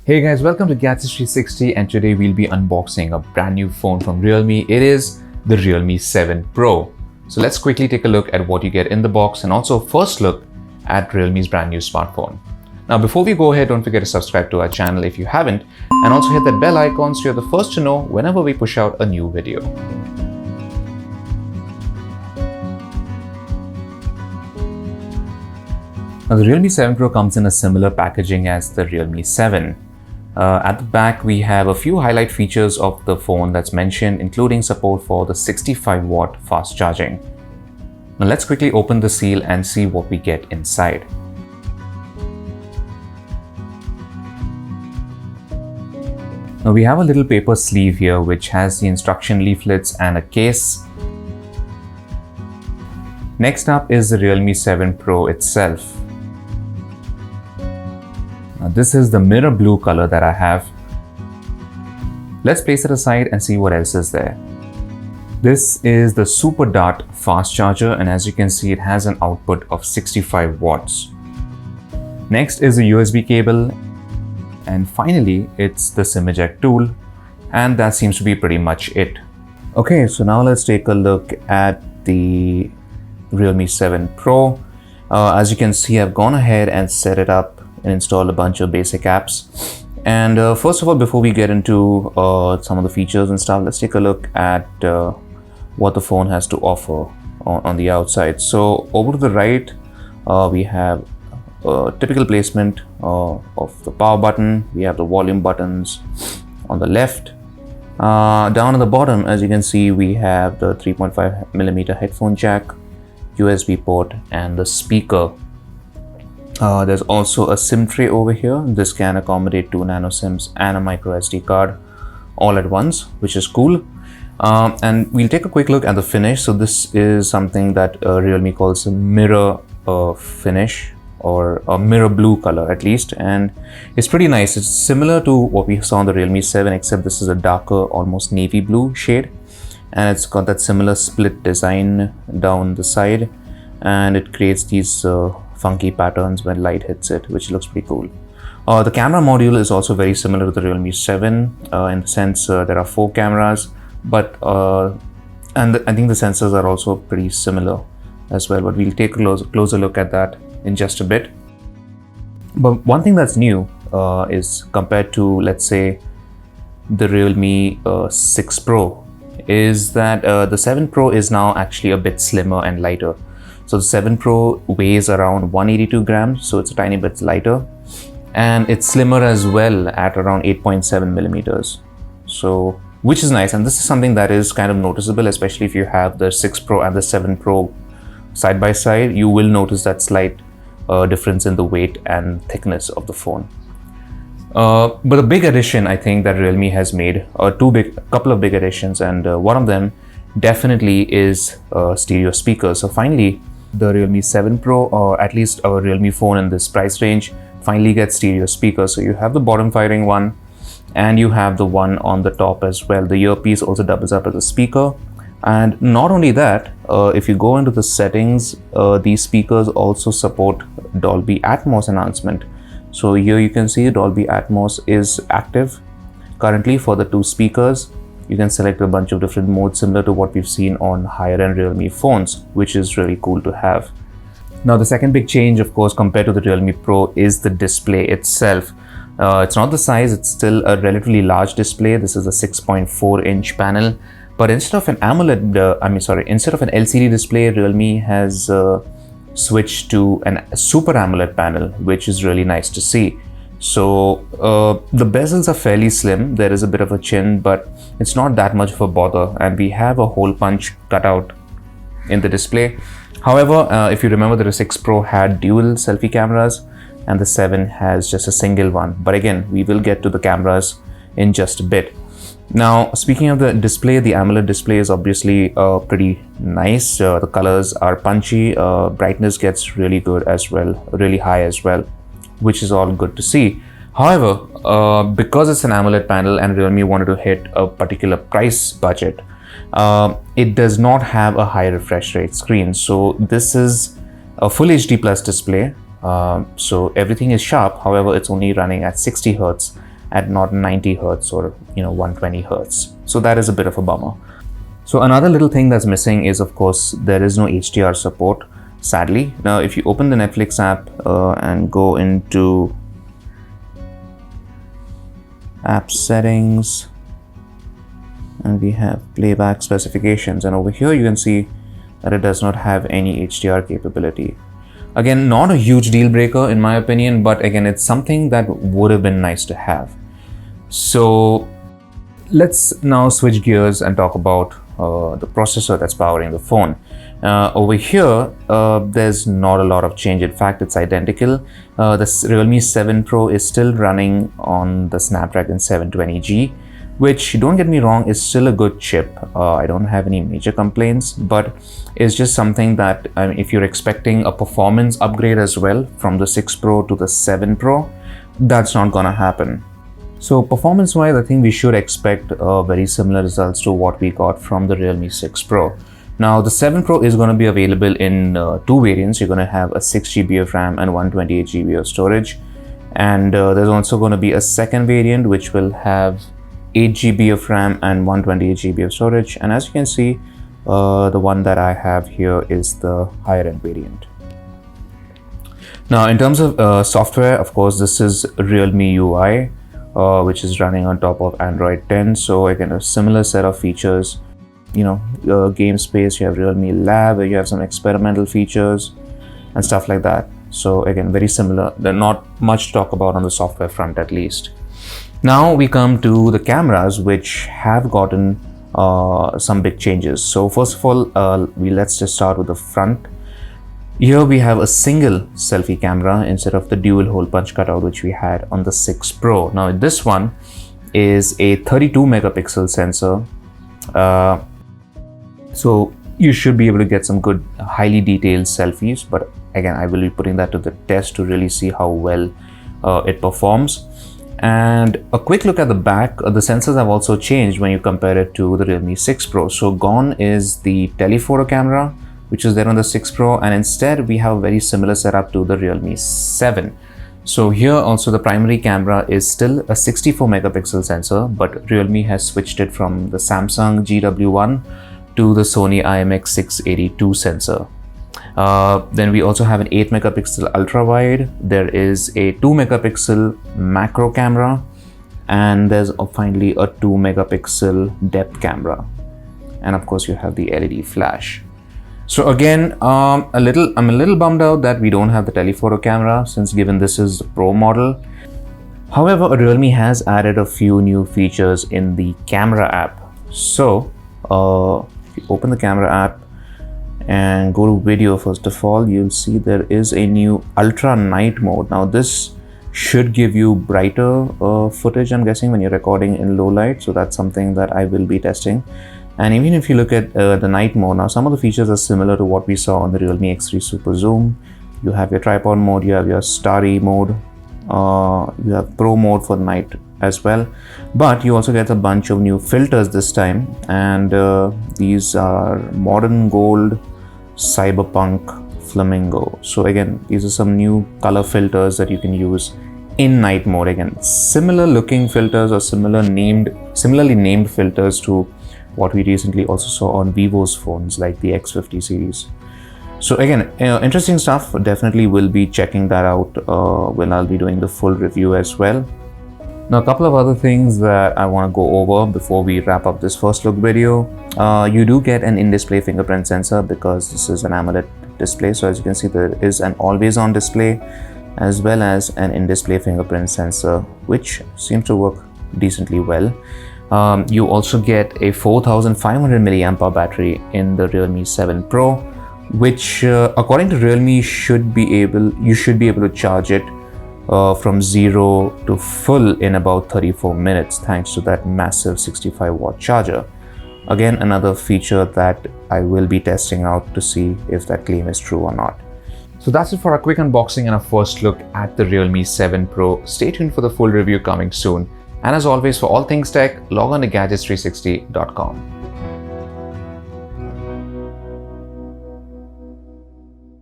Hey guys, welcome to Gadgets 360, and today we'll be unboxing a brand new phone from Realme. It is the Realme 7 Pro. So let's quickly take a look at what you get in the box and also first look at Realme's brand new smartphone. Now before we go ahead, don't forget to subscribe to our channel if you haven't, and also hit that bell icon so you're the first to know whenever we push out a new video. Now the Realme 7 Pro comes in a similar packaging as the Realme 7. At the back, we have a few highlight features of the phone that's mentioned, including support for the 65-watt fast charging. Now let's quickly open the seal and see what we get inside. Now we have a little paper sleeve here which has the instruction leaflets and a case. Next up is the Realme 7 Pro itself. Now this is the mirror blue color that I have. Let's place it aside and see what else is there. This is the Super Dart fast charger, and as you can see, it has an output of 65 watts. Next is the USB cable, and finally it's the SIM eject tool, and that seems to be pretty much it. Okay, so now let's take a look at the Realme 7 Pro. As you can see, I've gone ahead and set it up and install a bunch of basic apps. And first of all, before we get into some of the features and stuff, let's take a look at what the phone has to offer on the outside. So over to the right, we have a typical placement of the power button. We have the volume buttons on the left. Down at the bottom, as you can see, we have the 3.5mm headphone jack, USB port, and the speaker. There's also a SIM tray over here. This can accommodate 2 nano SIMs and a micro SD card all at once, which is cool. And we'll take a quick look at the finish. So this is something that Realme calls a mirror finish, or a mirror blue color at least, and it's pretty nice. It's similar to what we saw on the Realme 7, except this is a darker, almost navy blue shade, and it's got that similar split design down the side, and it creates these funky patterns when light hits it, which looks pretty cool. The camera module is also very similar to the Realme 7 in the sense there are 4 cameras, but I think the sensors are also pretty similar as well, but we'll take a closer look at that in just a bit. But one thing that's new is compared to, let's say, the Realme 6 Pro, is that the 7 Pro is now actually a bit slimmer and lighter. So the 7 Pro weighs around 182 grams, so it's a tiny bit lighter, and it's slimmer as well at around 8.7 millimeters. So, which is nice, and this is something that is kind of noticeable, especially if you have the 6 Pro and the 7 Pro side by side. You will notice that slight difference in the weight and thickness of the phone. But a big addition I think that Realme has made, a couple of big additions, and one of them definitely is stereo speakers. So finally, the Realme 7 Pro, or at least a Realme phone in this price range, finally gets stereo speakers. So you have the bottom firing one, and you have the one on the top as well. The earpiece also doubles up as a speaker. And not only that, if you go into the settings, these speakers also support Dolby Atmos enhancement. So here you can see Dolby Atmos is active currently for the 2 speakers. You can select a bunch of different modes similar to what we've seen on higher end Realme phones, which is really cool to have. Now the second big change, of course, compared to the Realme Pro is the display itself. It's not the size, it's still a relatively large display. This is a 6.4 inch panel, but instead of an instead of an LCD display, Realme has switched to a Super AMOLED panel, which is really nice to see. So the bezels are fairly slim. There is a bit of a chin, but it's not that much of a bother, and we have a hole punch cutout in the display. However, if you remember, the 6 Pro had dual selfie cameras and the 7 has just a single one. But again, we will get to the cameras in just a bit. Now, speaking of the display, the AMOLED display is obviously pretty nice. The colors are punchy, brightness gets really good as well, really high as well, which is all good to see. However, because it's an AMOLED panel and Realme wanted to hit a particular price budget, it does not have a high refresh rate screen. So this is a full HD plus display. So everything is sharp. However, it's only running at 60 Hz at not 90 Hertz or 120 Hertz. So that is a bit of a bummer. So another little thing that's missing is, of course, there is no HDR support, sadly. Now, if you open the Netflix app and go into app settings, and we have playback specifications, and over here you can see that it does not have any HDR capability. Again, not a huge deal breaker in my opinion, but again, it's something that would have been nice to have. So let's now switch gears and talk about the processor that's powering the phone. Over here, there's not a lot of change. In fact, it's identical. The Realme 7 Pro is still running on the Snapdragon 720G, which, don't get me wrong, is still a good chip. I don't have any major complaints, but it's just something that if you're expecting a performance upgrade as well from the 6 Pro to the 7 Pro, that's not gonna happen. So performance-wise, I think we should expect very similar results to what we got from the Realme 6 Pro. Now, the 7 Pro is going to be available in two variants. You're going to have a 6GB of RAM and 128GB of storage. And there's also going to be a second variant which will have 8GB of RAM and 128GB of storage. And as you can see, the one that I have here is the higher end variant. Now, in terms of software, of course, this is Realme UI, which is running on top of Android 10. So again, a similar set of features. Game space, you have Realme Lab, where you have some experimental features and stuff like that. So again, very similar. There's not much to talk about on the software front, at least. Now we come to the cameras, which have gotten some big changes. So first of all, let's just start with the front. Here we have a single selfie camera instead of the dual hole punch cutout which we had on the 6 Pro. Now this one is a 32 megapixel sensor. So you should be able to get some good highly detailed selfies, but again, I will be putting that to the test to really see how well it performs. And a quick look at the back, the sensors have also changed when you compare it to the Realme 6 Pro. So gone is the telephoto camera, which is there on the 6 Pro, and instead we have a very similar setup to the Realme 7. So here also the primary camera is still a 64 megapixel sensor, but Realme has switched it from the Samsung GW1 to the Sony IMX682 sensor. Then we also have an 8 megapixel ultra wide. There is a 2 megapixel macro camera, and there's finally a 2 megapixel depth camera. And of course you have the LED flash. So again, I'm a little bummed out that we don't have the telephoto camera, since given this is the Pro model. However, Realme has added a few new features in the camera app. So if you open the camera app and go to video, first of all, you'll see there is a new ultra night mode. Now this should give you brighter footage, I'm guessing, when you're recording in low light. So that's something that I will be testing. And even if you look at the night mode, now some of the features are similar to what we saw on the Realme X3 Super Zoom. You have your tripod mode, you have your starry mode, you have pro mode for the night as well, but you also get a bunch of new filters this time, and these are modern gold, cyberpunk, flamingo. So again, these are some new color filters that you can use in night mode. Again, similar looking filters or similarly named filters to what we recently also saw on Vivo's phones like the X50 series. So again, interesting stuff. Definitely will be checking that out when I'll be doing the full review as well. Now, a couple of other things that I want to go over before we wrap up this first look video. You do get an in-display fingerprint sensor because this is an AMOLED display. So as you can see, there is an always-on display as well as an in-display fingerprint sensor, which seems to work decently well. You also get a 4500 milliampere battery in the Realme 7 Pro, which according to Realme you should be able to charge it from 0 to full in about 34 minutes thanks to that massive 65 watt charger. Again, another feature that I will be testing out to see if that claim is true or not. So that's it for a quick unboxing and a first look at the Realme 7 Pro. Stay tuned for the full review coming soon. And as always, for all things tech, log on to Gadgets360.com.